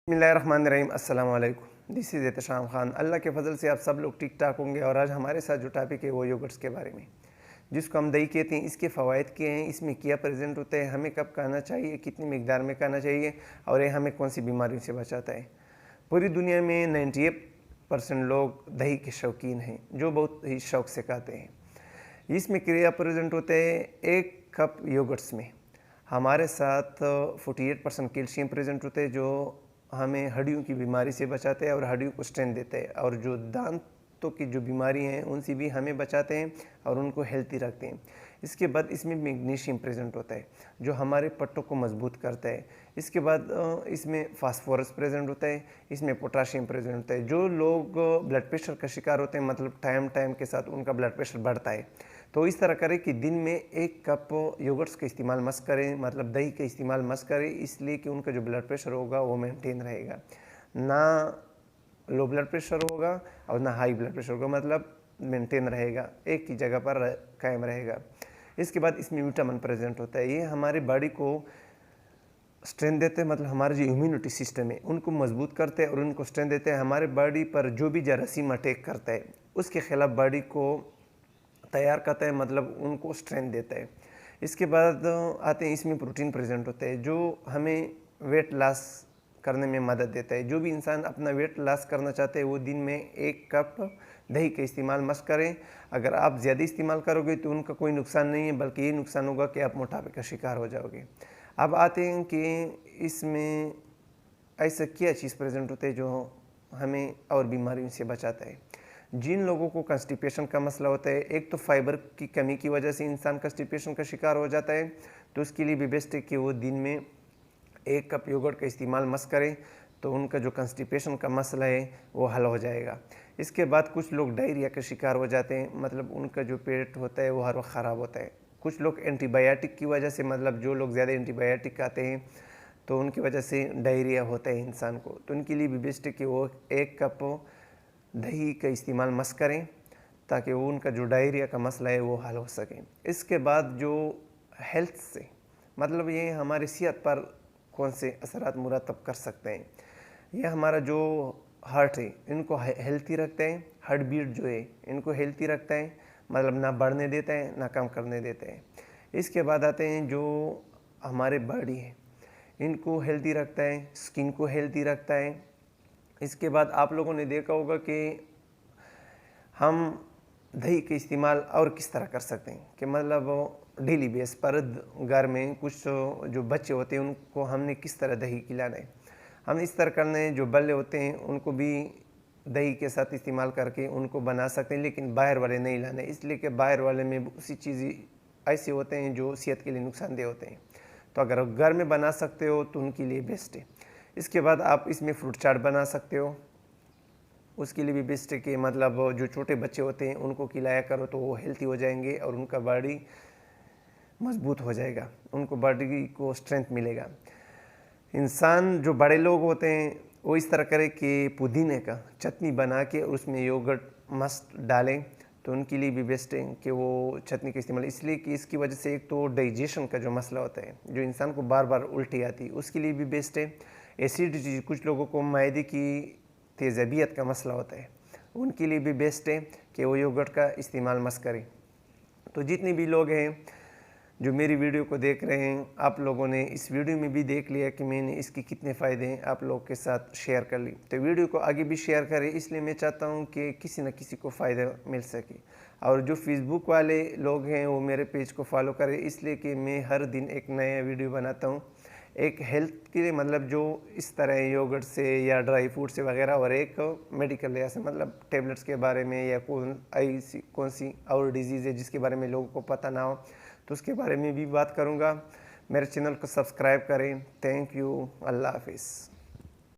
बिस्मिल्लाहिर्रहमानिर्रहीम अस्सलाम वालेकुम। This is Ehtesham Khan. अल्लाह के फजल से आप सब लोग ठीक ठाक होंगे। और आज हमारे साथ जो टॉपिक है वो योगर्ट्स के बारे में, जिसको हम दही कहते हैं। इसके फ़वाइद क्या हैं, इसमें क्या प्रेजेंट होता है, हमें कब खाना चाहिए, कितनी मिकदार में खाना चाहिए, और ये हमें कौन सी बीमारियों से बचाता है। पूरी दुनिया में 98% लोग दही के शौकीन हैं, जो बहुत ही शौक़ से खाते हैं। इसमें क्या प्रेजेंट होता है, एक कप योगर्ट्स में हमारे साथ 48% कैल्शियम प्रेजेंट होते हैं, जो हमें हड्डियों की बीमारी से बचाते हैं और हड्डियों को स्ट्रेंथ देते हैं, और जो दांतों की जो बीमारी हैं उनसे भी हमें बचाते हैं और उनको हेल्थी रखते हैं। इसके बाद इसमें मैग्नीशियम प्रेजेंट होता है, जो हमारे पट्टों को मजबूत करता है। इसके बाद इसमें फास्फोरस प्रेजेंट होता है, इसमें पोटाशियम प्रेजेंट होता है। जो लोग ब्लड प्रेशर का शिकार होते हैं, मतलब टाइम के साथ उनका ब्लड प्रेशर बढ़ता है, तो इस तरह करें कि दिन में 1 कप योगर्ट्स का इस्तेमाल मत करें, मतलब दही का इस्तेमाल मत करें, इसलिए कि उनका जो ब्लड प्रेशर होगा वो मेंटेन रहेगा। ना लो ब्लड प्रेशर होगा और ना हाई ब्लड प्रेशर होगा, मतलब मेंटेन रहेगा, एक ही जगह पर कायम रहेगा। इसके बाद इसमें विटामिन प्रेजेंट होता है, ये हमारी बॉडी को स्ट्रेंथ देते हैं, मतलब हमारे जो इम्यूनिटी सिस्टम है उनको मजबूत करते हैं और उनको स्ट्रेंथ देते हैं। हमारे बॉडी पर जो भी जरासीम अटैक करता है उसके खिलाफ बॉडी को तैयार करता है, मतलब उनको स्ट्रेंथ देता है। इसके बाद आते हैं, इसमें प्रोटीन प्रेजेंट होता है, जो हमें वेट लॉस करने में मदद देता है। जो भी इंसान अपना वेट लॉस करना चाहते हैं वो दिन में 1 कप दही का इस्तेमाल मत करें। अगर आप ज़्यादा इस्तेमाल करोगे तो उनका कोई नुकसान नहीं है, बल्कि ये नुकसान होगा कि आप मोटापे का शिकार हो जाओगे। अब आते हैं कि इसमें ऐसा क्या चीज़ प्रेजेंट होता है जो हमें और बीमारियों से बचाता है। जिन लोगों को कंस्टिपेशन का मसला होता है, एक तो फाइबर की कमी की वजह से इंसान कंस्टिपेशन का शिकार हो जाता है, तो उसके लिए भी बेस्ट है कि वो दिन में 1 कप योगर्ट का इस्तेमाल मत करें, तो उनका जो कंस्टिपेशन का मसला है वो हल हो जाएगा। इसके बाद कुछ लोग डायरिया का शिकार हो जाते हैं, मतलब उनका जो पेट होता है वो हर वक्त ख़राब होता है। कुछ लोग एंटीबायोटिक की वजह से, मतलब जो लोग ज़्यादा एंटीबायोटिक खाते हैं तो उनकी वजह से डायरिया होता है इंसान को, तो उनके लिए भी बेस्ट है कि वो 1 कप दही का इस्तेमाल मत करें, ताकि वो उनका जो डायरिया का मसला है वो हल हो सके। इसके बाद जो हेल्थ से, मतलब ये हमारी सेहत पर कौन से असरात मुरतब कर सकते हैं, ये हमारा जो हार्ट है इनको हेल्थी रखते हैं, हार्ट बीट जो है इनको हेल्थी रखता है, मतलब ना बढ़ने देता है ना कम करने देता है। इसके बाद आते हैं जो हमारे बॉडी है इनको हेल्थी रखता है, स्किन को हेल्थी रखता है। इसके बाद आप लोगों ने देखा होगा कि हम दही का इस्तेमाल और किस तरह कर सकते हैं, कि मतलब डेली बेस पर घर में कुछ जो बच्चे होते हैं उनको हमने किस तरह दही खिलाना है। हम इस तरह करना है, जो बल्ले होते हैं उनको भी दही के साथ इस्तेमाल करके उनको बना सकते हैं, लेकिन बाहर वाले नहीं लाने, इसलिए कि बाहर वाले में उसी चीज़ ऐसे होते हैं जो सेहत के लिए नुकसानदेह होते हैं। तो अगर घर में बना सकते हो तो उनके लिए बेस्ट है। इसके बाद आप इसमें फ्रूट चाट बना सकते हो, उसके लिए भी बेस्ट है कि मतलब जो छोटे बच्चे होते हैं उनको खिलाया करो, तो वो हेल्थी हो जाएंगे और उनका बॉडी मजबूत हो जाएगा, उनको बॉडी को स्ट्रेंथ मिलेगा। इंसान जो बड़े लोग होते हैं वो इस तरह करे कि पुदीने का चटनी बना के उसमें योगर्ट मस्त डालें, तो उनके लिए भी बेस्ट है कि वो चटनी का इस्तेमाल, इसलिए कि इसकी वजह से एक तो डाइजेशन का जो मसला होता है, जो इंसान को बार बार उल्टी आती है, उसके लिए भी बेस्ट है। एसिडिटी, कुछ लोगों को मैदे की तेज़ाबियत का मसला होता है, उनके लिए भी बेस्ट है कि वो योगर्ट का इस्तेमाल मत करें। तो जितने भी लोग हैं जो मेरी वीडियो को देख रहे हैं, आप लोगों ने इस वीडियो में भी देख लिया कि मैंने इसके कितने फ़ायदे हैं आप लोग के साथ शेयर कर ली, तो वीडियो को आगे भी शेयर करें, इसलिए मैं चाहता हूं कि किसी न किसी को फ़ायदा मिल सके। और जो फेसबुक वाले लोग हैं वो मेरे पेज को फॉलो करें, इसलिए कि मैं हर दिन एक नया वीडियो बनाता हूँ, एक हेल्थ के लिए, मतलब जो इस तरह योगर्ट से या ड्राई फ्रूट से वगैरह, और एक मेडिकल लिहाज से, मतलब टेबलेट्स के बारे में, या कौन सी और डिजीज़ है जिसके बारे में लोगों को पता ना हो, तो उसके बारे में भी बात करूँगा। मेरे चैनल को सब्सक्राइब करें। Thank you. अल्लाह हाफिज़।